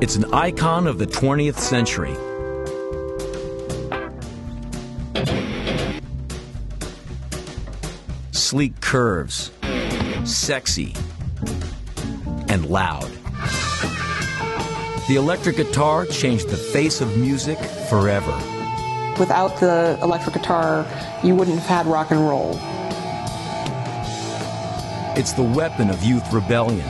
It's an icon of the 20th century. Sleek curves, sexy, and loud. The electric guitar changed the face of music forever. Without the electric guitar, you wouldn't have had rock and roll. It's the weapon of youth rebellion.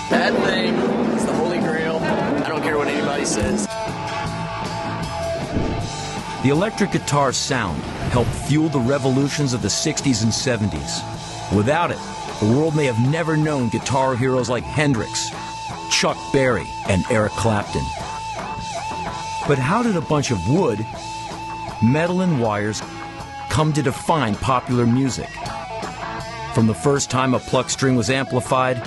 That thing is the Holy Grail. I don't care what anybody says. The electric guitar sound helped fuel the revolutions of the 60s and 70s. Without it, the world may have never known guitar heroes like Hendrix, Chuck Berry, and Eric Clapton. But how did a bunch of wood, metal, and wires come to define popular music? From the first time a pluck string was amplified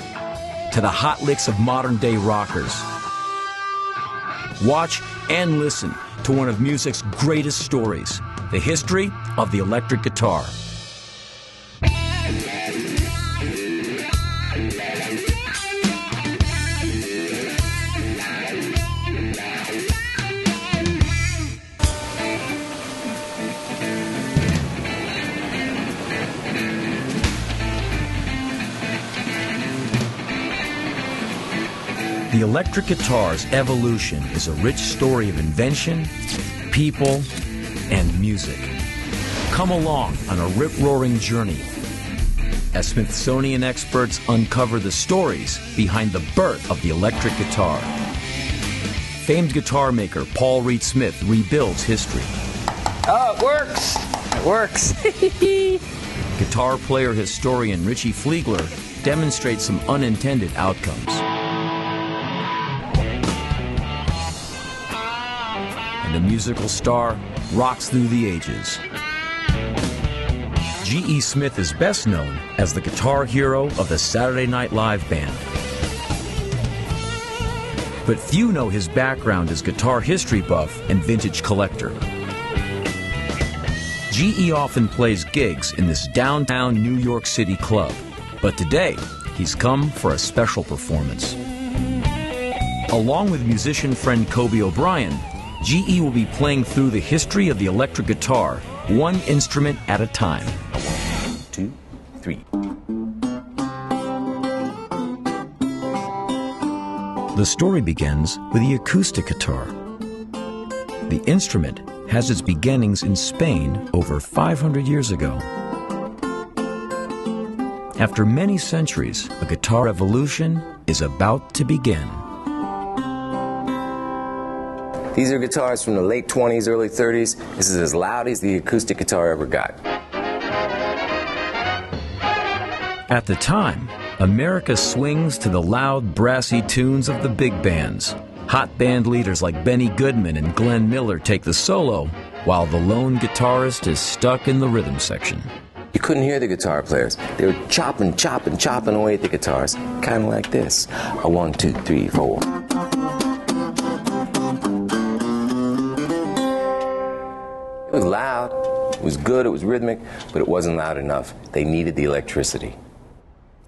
to the hot licks of modern-day rockers. Watch and listen to one of music's greatest stories, the history of the electric guitar. The electric guitar's evolution is a rich story of invention, people, and music. Come along on a rip-roaring journey as Smithsonian experts uncover the stories behind the birth of the electric guitar. Famed guitar maker Paul Reed Smith rebuilds history. Oh, it works! It works. Guitar player historian Richie Fliegler demonstrates some unintended outcomes. The musical star rocks through the ages. G.E. Smith is best known as the guitar hero of the Saturday Night Live band. But few know his background as guitar history buff and vintage collector. G.E. often plays gigs in this downtown New York City club, but today he's come for a special performance. Along with musician friend Kobe O'Brien, G.E. will be playing through the history of the electric guitar, one instrument at a time. 1, 2, 3. The story begins with the acoustic guitar. The instrument has its beginnings in Spain over 500 years ago. After many centuries, a guitar evolution is about to begin. These are guitars from the late 20s, early 30s. This is as loud as the acoustic guitar ever got. At the time, America swings to the loud, brassy tunes of the big bands. Hot band leaders like Benny Goodman and Glenn Miller take the solo, while the lone guitarist is stuck in the rhythm section. You couldn't hear the guitar players. They were chopping, chopping, chopping away at the guitars, kind of like this. A 1, 2, 3, 4. It was loud, it was good, it was rhythmic, but it wasn't loud enough. They needed the electricity.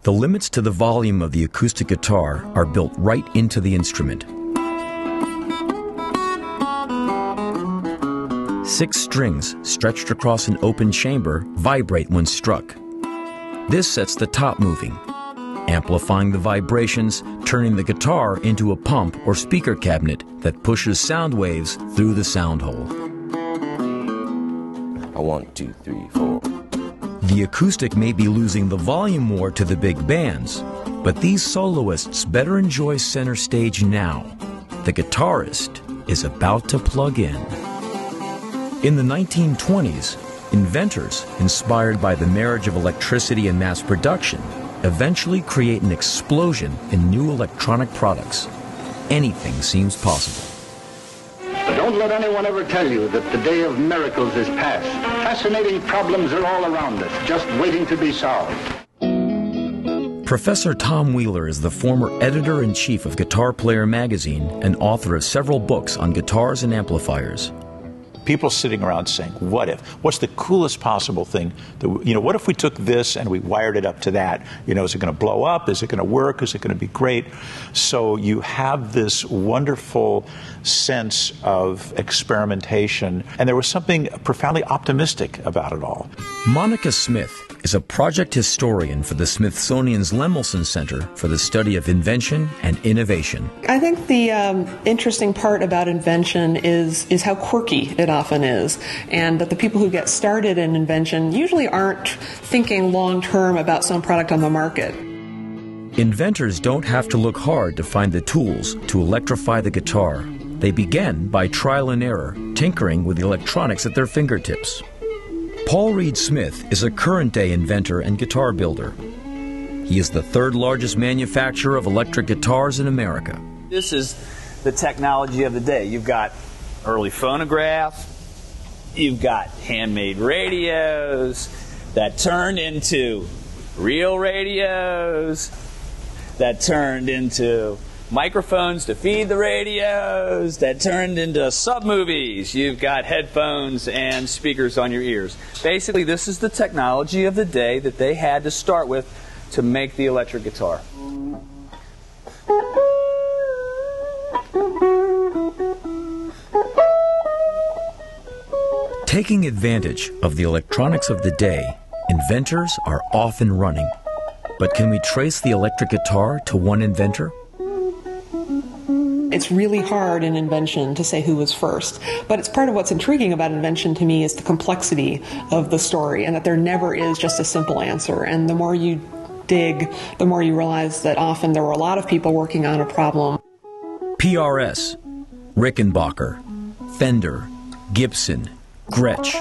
The limits to the volume of the acoustic guitar are built right into the instrument. 6 strings stretched across an open chamber vibrate when struck. This sets the top moving, amplifying the vibrations, turning the guitar into a pump or speaker cabinet that pushes sound waves through the sound hole. A 1, 2, 3, 4. The acoustic may be losing the volume war to the big bands, but these soloists better enjoy center stage now. The guitarist is about to plug in. In the 1920s, inventors, inspired by the marriage of electricity and mass production, eventually create an explosion in new electronic products. Anything seems possible. But don't let anyone ever tell you that the day of miracles is past. Fascinating problems are all around us, just waiting to be solved. Professor Tom Wheeler is the former editor-in-chief of Guitar Player magazine and author of several books on guitars and amplifiers. people sitting around saying, what if? What's the coolest possible thing? What if we took this and we wired it up to that? Is it going to blow up? Is it going to work? Is it going to be great? So you have this wonderful sense of experimentation, and there was something profoundly optimistic about it all. Monica Smith is a project historian for the Smithsonian's Lemelson Center for the Study of Invention and Innovation. I think the interesting part about invention is how quirky it often is, and that the people who get started in invention usually aren't thinking long-term about some product on the market. Inventors don't have to look hard to find the tools to electrify the guitar. They begin by trial and error, tinkering with the electronics at their fingertips. Paul Reed Smith is a current-day inventor and guitar builder. He is the third largest manufacturer of electric guitars in America. This is the technology of the day. You've got early phonograph, you've got handmade radios that turned into real radios, that turned into microphones to feed the radios, that turned into sub-movies. You've got headphones and speakers on your ears. Basically, this is the technology of the day that they had to start with to make the electric guitar. Taking advantage of the electronics of the day, inventors are often running. But can we trace the electric guitar to one inventor? It's really hard in invention to say who was first, but it's part of what's intriguing about invention to me is the complexity of the story, and that there never is just a simple answer. And the more you dig, the more you realize that often there were a lot of people working on a problem. PRS, Rickenbacker, Fender, Gibson, Gretsch,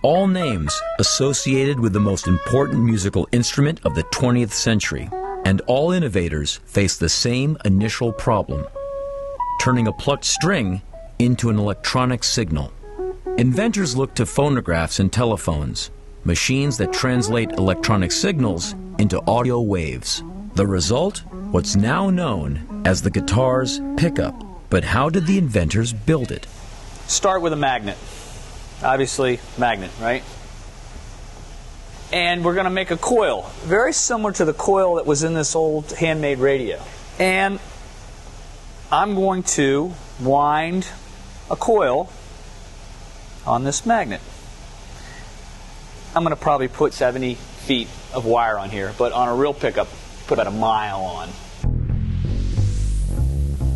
all names associated with the most important musical instrument of the 20th century, and all innovators face the same initial problem: turning a plucked string into an electronic signal. Inventors look to phonographs and telephones, machines that translate electronic signals into audio waves. The result? What's now known as the guitar's pickup. But how did the inventors build it? Start with a magnet. Obviously, magnet, right? And we're going to make a coil, very similar to the coil that was in this old handmade radio. And I'm going to wind a coil on this magnet. I'm going to probably put 70 feet of wire on here, but on a real pickup, put about a mile on.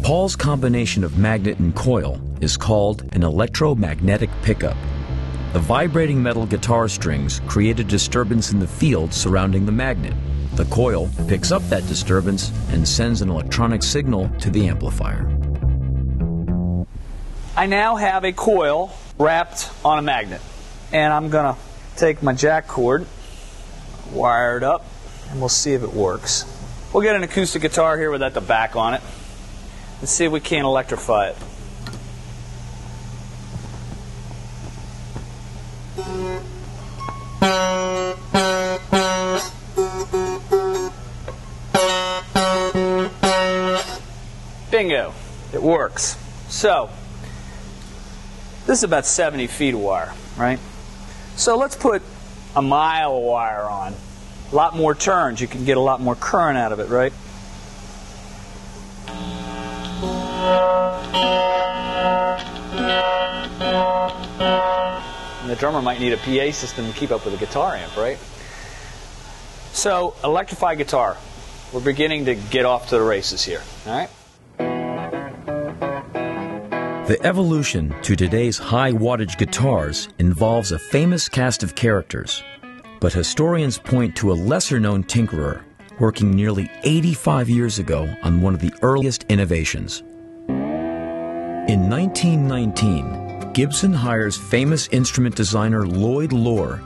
Paul's combination of magnet and coil is called an electromagnetic pickup. The vibrating metal guitar strings create a disturbance in the field surrounding the magnet. The coil picks up that disturbance and sends an electronic signal to the amplifier. I now have a coil wrapped on a magnet. And I'm going to take my jack cord, wire it up, and we'll see if it works. We'll get an acoustic guitar here without the back on it. Let's see if we can't electrify it. Bingo, it works. So, this is about 70 feet of wire, right? So let's put a mile of wire on. A lot more turns, you can get a lot more current out of it, right? And the drummer might need a PA system to keep up with a guitar amp, right? So, electrified guitar. We're beginning to get off to the races here, all right? The evolution to today's high-wattage guitars involves a famous cast of characters, but historians point to a lesser-known tinkerer working nearly 85 years ago on one of the earliest innovations. In 1919, Gibson hires famous instrument designer Lloyd Loar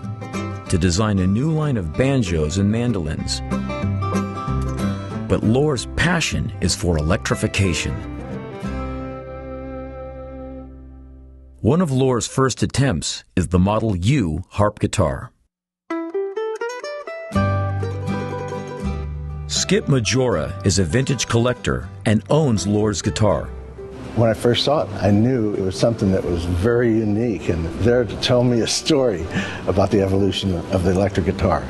to design a new line of banjos and mandolins. But Loar's passion is for electrification. One of Loar's first attempts is the Model U harp guitar. Skip Majora is a vintage collector and owns Loar's guitar. when I first saw it, I knew it was something that was very unique and there to tell me a story about the evolution of the electric guitar.